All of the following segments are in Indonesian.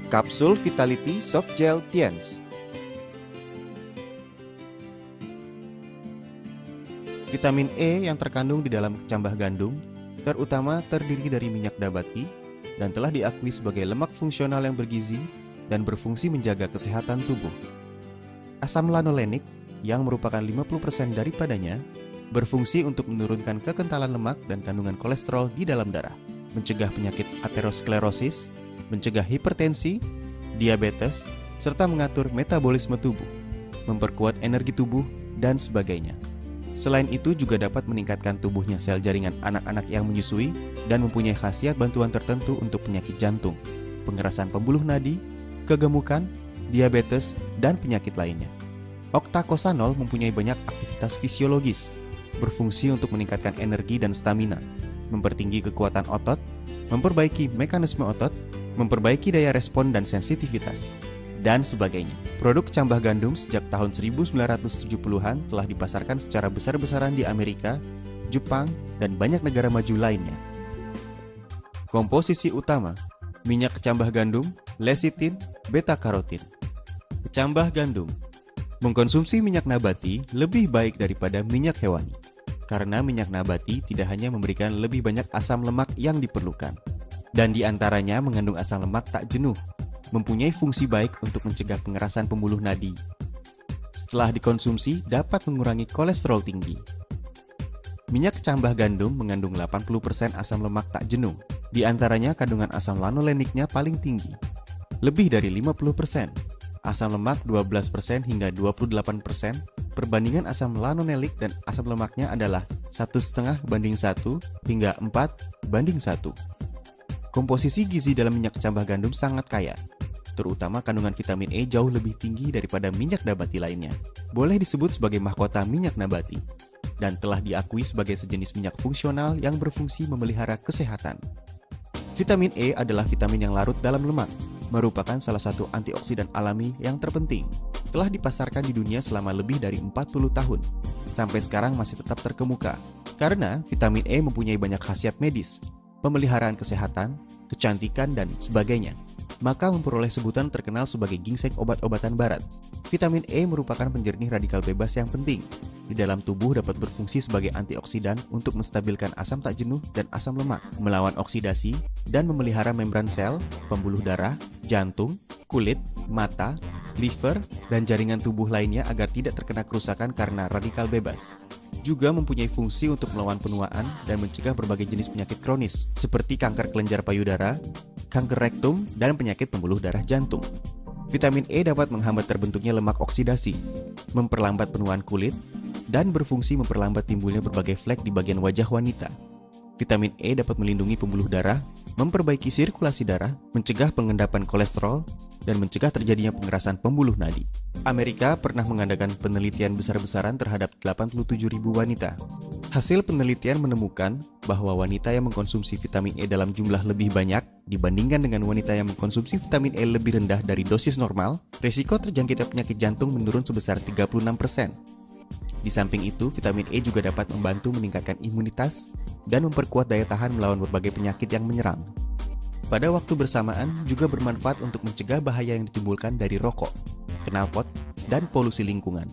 Kapsul Vitality Soft Gel Tiens. Vitamin E yang terkandung di dalam kecambah gandum terutama terdiri dari minyak nabati dan telah diakui sebagai lemak fungsional yang bergizi dan berfungsi menjaga kesehatan tubuh. Asam lanolenik yang merupakan 50% daripadanya berfungsi untuk menurunkan kekentalan lemak dan kandungan kolesterol di dalam darah, mencegah penyakit aterosklerosis, mencegah hipertensi, diabetes, serta mengatur metabolisme tubuh, memperkuat energi tubuh, dan sebagainya. Selain itu juga dapat meningkatkan tubuhnya sel jaringan anak-anak yang menyusui dan mempunyai khasiat bantuan tertentu untuk penyakit jantung, pengerasan pembuluh nadi, kegemukan, diabetes, dan penyakit lainnya. Oktakosanol mempunyai banyak aktivitas fisiologis, berfungsi untuk meningkatkan energi dan stamina, mempertinggi kekuatan otot, memperbaiki mekanisme otot, memperbaiki daya respon dan sensitivitas, dan sebagainya. Produk kecambah gandum sejak tahun 1970-an telah dipasarkan secara besar-besaran di Amerika, Jepang, dan banyak negara maju lainnya. Komposisi utama: minyak kecambah gandum, lecitin, beta-karotin. Kecambah gandum. Mengkonsumsi minyak nabati lebih baik daripada minyak hewani, karena minyak nabati tidak hanya memberikan lebih banyak asam lemak yang diperlukan, dan di antaranya mengandung asam lemak tak jenuh, mempunyai fungsi baik untuk mencegah pengerasan pembuluh nadi. Setelah dikonsumsi, dapat mengurangi kolesterol tinggi. Minyak kecambah gandum mengandung 80% asam lemak tak jenuh, di antaranya kandungan asam lanoleniknya paling tinggi, lebih dari 50%. Asam lemak 12% hingga 28%, perbandingan asam lanolenik dan asam lemaknya adalah 1,5 banding 1 hingga 4 banding 1. Komposisi gizi dalam minyak kecambah gandum sangat kaya, terutama kandungan vitamin E jauh lebih tinggi daripada minyak nabati lainnya. Boleh disebut sebagai mahkota minyak nabati, dan telah diakui sebagai sejenis minyak fungsional yang berfungsi memelihara kesehatan. Vitamin E adalah vitamin yang larut dalam lemak, merupakan salah satu antioksidan alami yang terpenting. Telah dipasarkan di dunia selama lebih dari 40 tahun. Sampai sekarang masih tetap terkemuka, karena vitamin E mempunyai banyak khasiat medis, pemeliharaan kesehatan, kecantikan, dan sebagainya. Maka memperoleh sebutan terkenal sebagai ginseng obat-obatan barat. Vitamin E merupakan penjernih radikal bebas yang penting. Di dalam tubuh dapat berfungsi sebagai antioksidan untuk menstabilkan asam tak jenuh dan asam lemak, melawan oksidasi, dan memelihara membran sel, pembuluh darah, jantung, kulit, mata, liver, dan jaringan tubuh lainnya agar tidak terkena kerusakan karena radikal bebas. Juga mempunyai fungsi untuk melawan penuaan dan mencegah berbagai jenis penyakit kronis, seperti kanker kelenjar payudara, kanker rektum, dan penyakit pembuluh darah jantung. Vitamin E dapat menghambat terbentuknya lemak oksidasi, memperlambat penuaan kulit, dan berfungsi memperlambat timbulnya berbagai flek di bagian wajah wanita. Vitamin E dapat melindungi pembuluh darah, memperbaiki sirkulasi darah, mencegah pengendapan kolesterol, dan mencegah terjadinya pengerasan pembuluh nadi. Amerika pernah mengadakan penelitian besar-besaran terhadap 87.000 wanita. Hasil penelitian menemukan bahwa wanita yang mengkonsumsi vitamin E dalam jumlah lebih banyak dibandingkan dengan wanita yang mengkonsumsi vitamin E lebih rendah dari dosis normal, risiko terjangkitnya penyakit jantung menurun sebesar 36%. Di samping itu, vitamin E juga dapat membantu meningkatkan imunitas dan memperkuat daya tahan melawan berbagai penyakit yang menyerang. Pada waktu bersamaan juga bermanfaat untuk mencegah bahaya yang ditimbulkan dari rokok, knalpot, dan polusi lingkungan.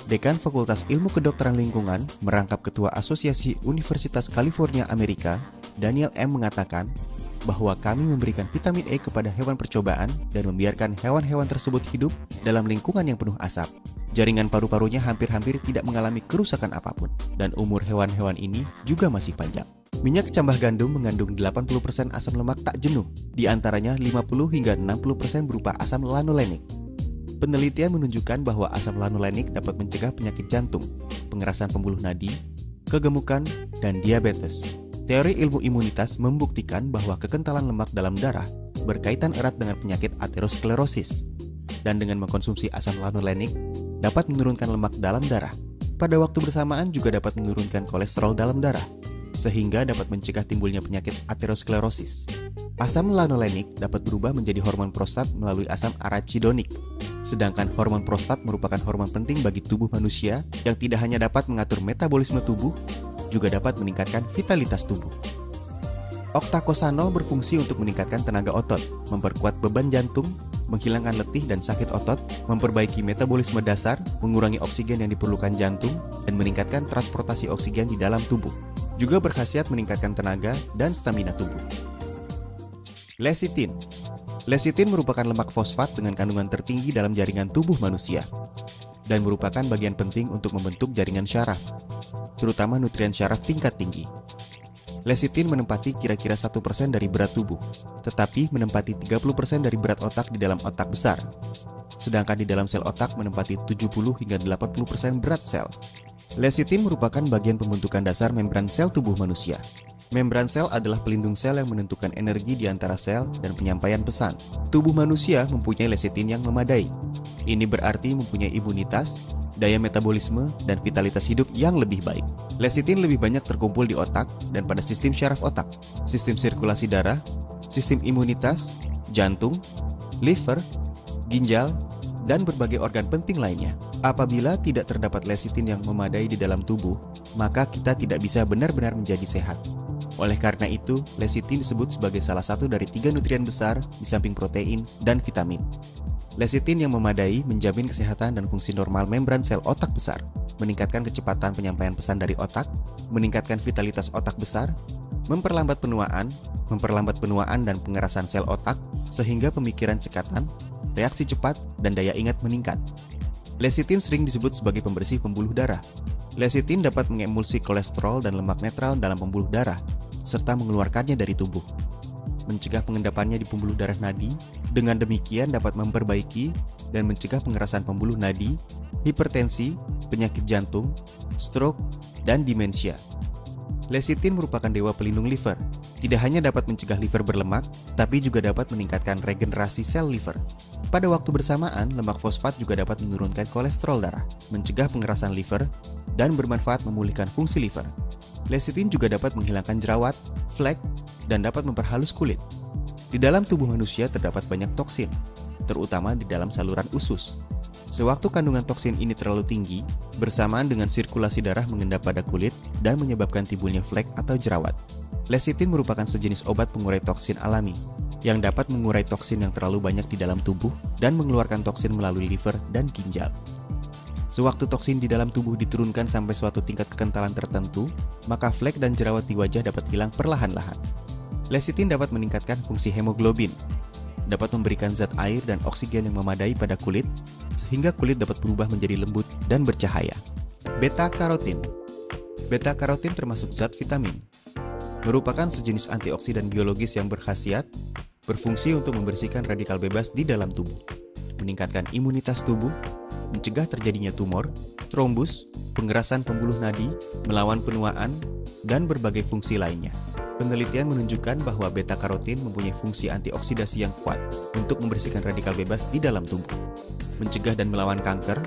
Dekan Fakultas Ilmu Kedokteran Lingkungan, merangkap Ketua Asosiasi Universitas California Amerika, Daniel M. mengatakan bahwa kami memberikan vitamin E kepada hewan percobaan dan membiarkan hewan-hewan tersebut hidup dalam lingkungan yang penuh asap. Jaringan paru-parunya hampir-hampir tidak mengalami kerusakan apapun, dan umur hewan-hewan ini juga masih panjang. Minyak kecambah gandum mengandung 80% asam lemak tak jenuh, di antaranya 50 hingga 60% berupa asam lanolenik. Penelitian menunjukkan bahwa asam lanolenik dapat mencegah penyakit jantung, pengerasan pembuluh nadi, kegemukan, dan diabetes. Teori ilmu imunitas membuktikan bahwa kekentalan lemak dalam darah berkaitan erat dengan penyakit aterosklerosis, dan dengan mengkonsumsi asam lanolenik dapat menurunkan lemak dalam darah. Pada waktu bersamaan juga dapat menurunkan kolesterol dalam darah, sehingga dapat mencegah timbulnya penyakit aterosklerosis. Asam lanolenik dapat berubah menjadi hormon prostat melalui asam arachidonik. Sedangkan hormon prostat merupakan hormon penting bagi tubuh manusia yang tidak hanya dapat mengatur metabolisme tubuh, juga dapat meningkatkan vitalitas tubuh. Octacosanol berfungsi untuk meningkatkan tenaga otot, memperkuat beban jantung, menghilangkan letih dan sakit otot, memperbaiki metabolisme dasar, mengurangi oksigen yang diperlukan jantung, dan meningkatkan transportasi oksigen di dalam tubuh. Juga berkhasiat meningkatkan tenaga dan stamina tubuh. Lecitin. Lecitin merupakan lemak fosfat dengan kandungan tertinggi dalam jaringan tubuh manusia dan merupakan bagian penting untuk membentuk jaringan syaraf, terutama nutrien syaraf tingkat tinggi. Lecitin menempati kira-kira 1% dari berat tubuh, tetapi menempati 30% dari berat otak di dalam otak besar. Sedangkan di dalam sel otak menempati 70 hingga 80% berat sel. Lecitin merupakan bagian pembentukan dasar membran sel tubuh manusia. Membran sel adalah pelindung sel yang menentukan energi di antara sel dan penyampaian pesan. Tubuh manusia mempunyai lecitin yang memadai. Ini berarti mempunyai imunitas, daya metabolisme, dan vitalitas hidup yang lebih baik. Lecitin lebih banyak terkumpul di otak dan pada sistem syaraf otak, sistem sirkulasi darah, sistem imunitas, jantung, liver, ginjal, dan berbagai organ penting lainnya. Apabila tidak terdapat lecitin yang memadai di dalam tubuh, maka kita tidak bisa benar-benar menjadi sehat. Oleh karena itu, lecitin disebut sebagai salah satu dari 3 nutrien besar di samping protein dan vitamin. Lecitin yang memadai menjamin kesehatan dan fungsi normal membran sel otak besar, meningkatkan kecepatan penyampaian pesan dari otak, meningkatkan vitalitas otak besar, memperlambat penuaan dan pengerasan sel otak, sehingga pemikiran cekatan, reaksi cepat, dan daya ingat meningkat. Lecitin sering disebut sebagai pembersih pembuluh darah. Lecitin dapat mengemulsi kolesterol dan lemak netral dalam pembuluh darah, serta mengeluarkannya dari tubuh, mencegah pengendapannya di pembuluh darah nadi. Dengan demikian dapat memperbaiki dan mencegah pengerasan pembuluh nadi, hipertensi, penyakit jantung, stroke, dan demensia. Lecitin merupakan dewa pelindung liver. Tidak hanya dapat mencegah liver berlemak, tapi juga dapat meningkatkan regenerasi sel liver. Pada waktu bersamaan, lemak fosfat juga dapat menurunkan kolesterol darah, mencegah pengerasan liver, dan bermanfaat memulihkan fungsi liver. Lecitin juga dapat menghilangkan jerawat, flek, dan dapat memperhalus kulit. Di dalam tubuh manusia terdapat banyak toksin, terutama di dalam saluran usus. Sewaktu kandungan toksin ini terlalu tinggi, bersamaan dengan sirkulasi darah mengendap pada kulit dan menyebabkan timbulnya flek atau jerawat. Lecitin merupakan sejenis obat pengurai toksin alami, yang dapat mengurai toksin yang terlalu banyak di dalam tubuh dan mengeluarkan toksin melalui liver dan ginjal. Sewaktu toksin di dalam tubuh diturunkan sampai suatu tingkat kekentalan tertentu, maka flek dan jerawat di wajah dapat hilang perlahan-lahan. Lecitin dapat meningkatkan fungsi hemoglobin, dapat memberikan zat air dan oksigen yang memadai pada kulit, sehingga kulit dapat berubah menjadi lembut dan bercahaya. Beta-karotin. Beta-karotin termasuk zat vitamin. Merupakan sejenis antioksidan biologis yang berkhasiat, berfungsi untuk membersihkan radikal bebas di dalam tubuh, meningkatkan imunitas tubuh, mencegah terjadinya tumor, trombus, pengerasan pembuluh nadi, melawan penuaan, dan berbagai fungsi lainnya. Penelitian menunjukkan bahwa beta-karotin mempunyai fungsi antioksidasi yang kuat untuk membersihkan radikal bebas di dalam tubuh, mencegah dan melawan kanker,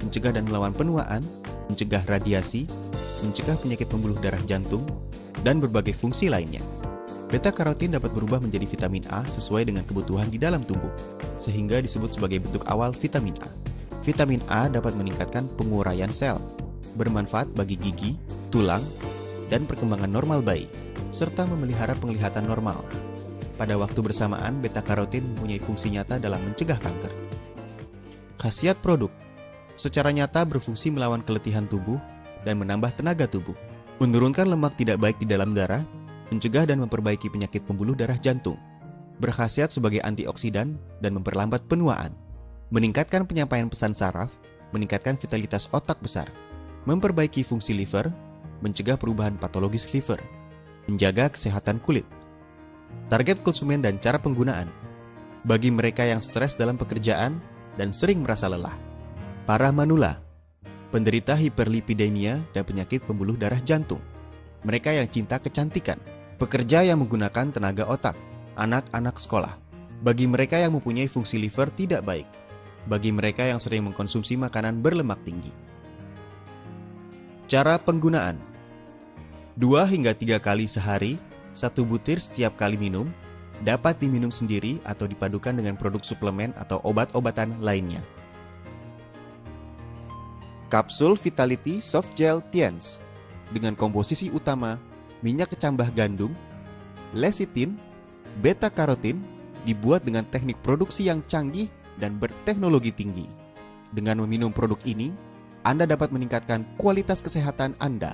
mencegah dan melawan penuaan, mencegah radiasi, mencegah penyakit pembuluh darah jantung, dan berbagai fungsi lainnya. Beta-karotin dapat berubah menjadi vitamin A sesuai dengan kebutuhan di dalam tubuh, sehingga disebut sebagai bentuk awal vitamin A. Vitamin A dapat meningkatkan penguraian sel, bermanfaat bagi gigi, tulang, dan perkembangan normal bayi, serta memelihara penglihatan normal. Pada waktu bersamaan, beta-karotin mempunyai fungsi nyata dalam mencegah kanker. Khasiat produk secara nyata berfungsi melawan keletihan tubuh dan menambah tenaga tubuh, menurunkan lemak tidak baik di dalam darah, mencegah dan memperbaiki penyakit pembuluh darah jantung, berkhasiat sebagai antioksidan dan memperlambat penuaan, meningkatkan penyampaian pesan saraf, meningkatkan vitalitas otak besar, memperbaiki fungsi liver, mencegah perubahan patologis liver, menjaga kesehatan kulit. Target konsumen dan cara penggunaan. Bagi mereka yang stres dalam pekerjaan dan sering merasa lelah. Para manula, penderita hiperlipidemia dan penyakit pembuluh darah jantung. Mereka yang cinta kecantikan, pekerja yang menggunakan tenaga otak, anak-anak sekolah. Bagi mereka yang mempunyai fungsi liver tidak baik. Bagi mereka yang sering mengkonsumsi makanan berlemak tinggi. Cara penggunaan. 2 hingga 3 kali sehari, 1 butir setiap kali minum, dapat diminum sendiri atau dipadukan dengan produk suplemen atau obat-obatan lainnya. Kapsul Vitality Soft Gel Tiens dengan komposisi utama minyak kecambah gandum, Lecithin, beta-karotin dibuat dengan teknik produksi yang canggih dan berteknologi tinggi. Dengan meminum produk ini, Anda dapat meningkatkan kualitas kesehatan Anda